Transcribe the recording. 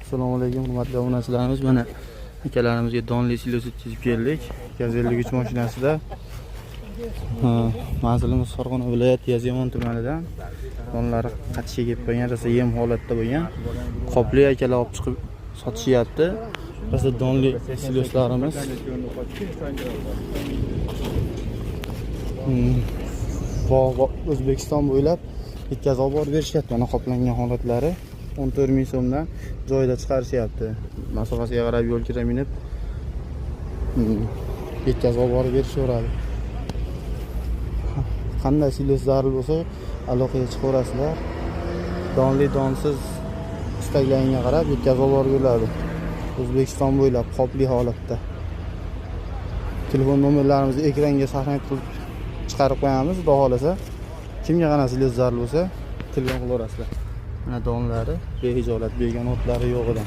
Assalomu alaykum hurmatli obunachilarimiz. Mana akalarimizga donli silosi chizib keldik. Gazellik 3 mashinasida. Manzilimiz Farg'ona viloyati Yazyomon tumanidan. Donlari qatishga kelib qo'ygan, rosa yem holatda bo'lgan. Qopli akalar olib chiqib sotishyapti. Rosa donli siloslarimiz. O'zbekiston bo'ylab yetkazib olib berishyapti. Mana qoplangan holatlari 14 ming so'mdan joyida chiqarishyapti. Masofasiga qarab yo'l kira minib yetkazib olib berishaveradi. Qanday silos zarur bo'lsa aloqaga chiqaverasizlar. Donli donsiz istaganingga qarab yetkazib olib beriladi. O'zbekiston bo'ylab qopli holatda. Telefon nomerlarimizni ekranga sahna qilib chiqarib qo'yamiz. Xudo xolasa kimga qana silos zarur bo'lsa telefon qilaverasizlar. Mana donlari behijolat, bergan otlari yo'g'idan.